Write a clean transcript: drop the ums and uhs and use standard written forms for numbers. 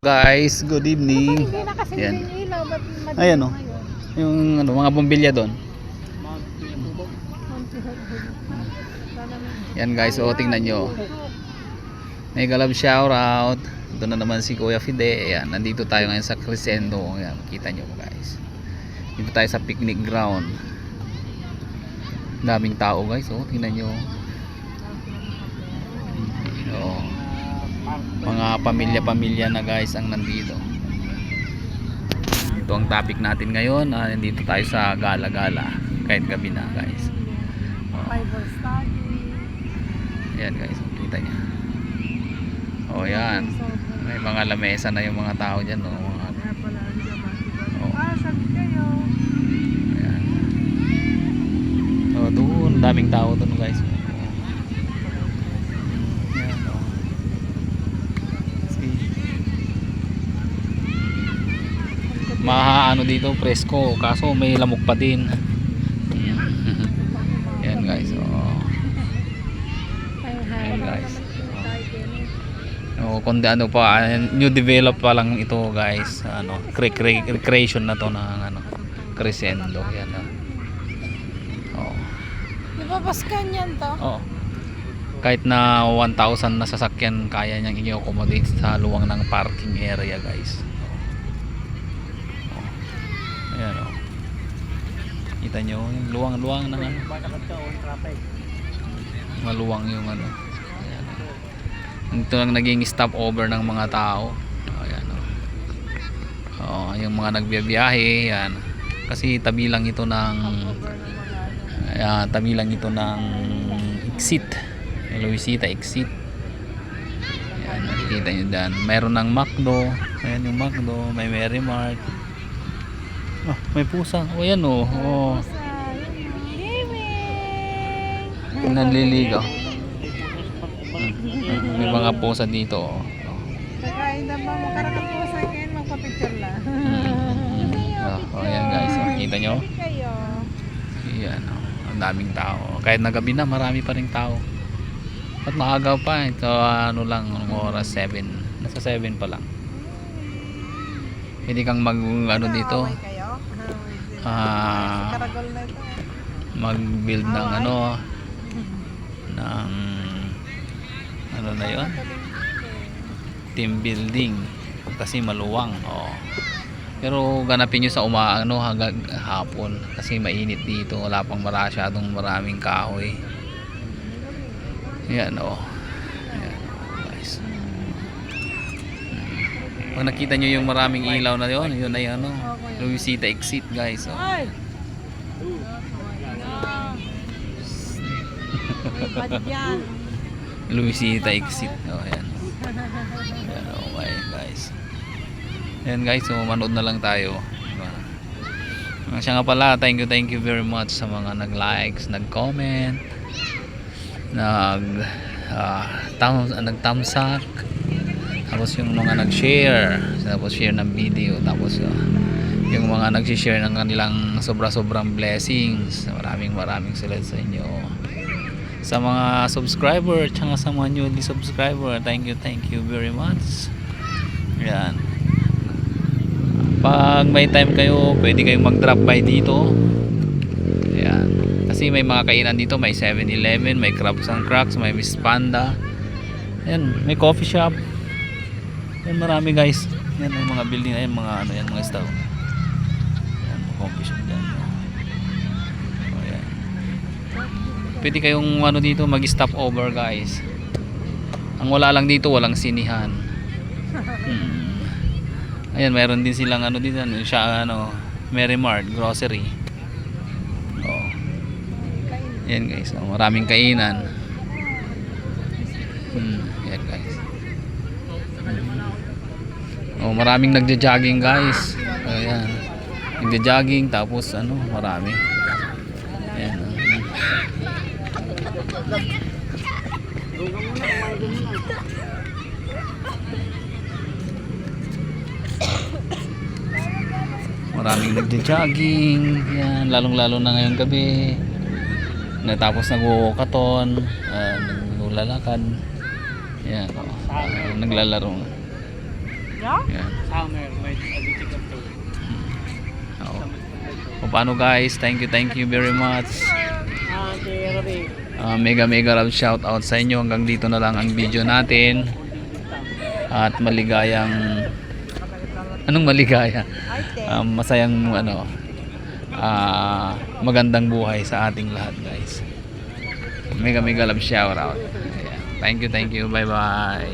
Guys, good evening. Hindi na kasi Yan. yung ilaw, ba't madilim Ayan oh. ngayon? Yung mga bombilya doon. Yan guys, so tingnan nyo. Mega love shout out. Ito na naman si Kuya Fide. Ayan, nandito tayo ngayon sa Crescendo. Ayan, kita nyo guys. Dito tayo sa picnic ground. Daming tao guys, oh, tingnan nyo. Oh. Mga pamilya-pamilya na guys ang nandito. Ito ang topic natin ngayon. Nandito tayo sa gala-gala kahit gabi na guys. Bible study. Ayan guys, kita niya. Oh yan. May mga lamesa na yung mga tao dyan. Oh. Kaya pala ang diba? Oh. Sabi kayo. Ayan. Oh, doon. Daming tao doon guys. Ayan, oh. See? Ano dito, presko. Kaso may lamok pa din. Ayan guys. Oh. Ayan guys. Oh, kundi ano pa, new develop pa lang ito guys. Ano, recreation na to ng ano, Crescendo. Yan. Oh. Di ba Pascan yan to? Oh. Kahit na 1,000 na sasakyan kaya niyang i-accommodate sa luwang ng parking area guys. Oh. Ayan oh. Kita nyo yung luwang-luwang ng ano. Maluwang yung ano. Ayan. Ito lang naging stopover ng mga tao. Ayan oh. Oh, yung mga nagbiyahe, yan. Kasi tabi lang ito ng tabi lang ito ng exit. Luisita exit. Ayan, nakikita nyo dyan. Mayroon ng McDo. Ayan yung McDo. May Mary Mart. Oh, may pusa. O yan oh. Oh. Nanliligaw. May mga pusa dito oh. Kakain na ba magkaroon ng pusa ngayon, magpa-picture lang. Oh, ayan guys. Oh, kita nyo? Kayo. Ayan oh. Ang daming tao. Kahit na gabi na, marami pa rin tao. At maagaw pa. Ito ano lang, oras 7. Nasa 7 pa lang. Pwede kang mag ano dito. Away kayo? Karagol na ito. Mag-build ng ano ng ano na yun, team building kasi maluwang oh. Pero ganapin nyo sa hapon kasi mainit dito, wala pang maraming kahoy. Yan oh. Yan, guys. Pag nakita nyo yung maraming ilaw na yun, yun ay ano, Luisita exit guys oh. Luisita exit oh, ayan. Ayan, okay guys. Ayan guys, so manood na lang tayo. Siya nga pala, thank you very much sa mga nag-likes, nag-comment, nag-thumbs up, tapos yung mga nag-share, tapos share ng video, tapos yung mga nag-share ng kanilang sobrang blessings. Maraming salamat sa inyo. Sa mga subscriber at sa mga newly subscriber, thank you very much. Yan. Pag may time kayo, pwede kayong mag-drop by dito. Yan. Kasi may mga kainan dito, may 7-Eleven, may Crabs and Cracks, may Miss Panda. Yan, may coffee shop. Yan, marami guys. Yan ang mga building, yan mga ano, yan mga staff. Yan, coffee shop dyan. Pwede kayong ano dito mag-stop over guys. Ang wala lang dito, walang sinihan. Ayan, mayroon din silang ano dito, siya ano, Mary Mart grocery. Oh. Ayan guys, oh, maraming kainan. Ayan guys. Oh, maraming nagja-jogging guys. Ayan. Nagja-jogging tapos ano, marami. Ayan. Maraming nagja-jogging. Yan, lalong-lalo na ngayong gabi. Natapos nag-walkathon, naglalakad. Yan, naglalaro. Yeah? Yan. Summer, may additive of to. Oo. O paano guys, thank you very much. Jerry. Mega love shout out sa inyo. Hanggang dito na lang ang video natin. At maligayang anong maligaya? Masayang magandang buhay sa ating lahat guys. Mega love shout out. Ayan. Thank you. Bye bye.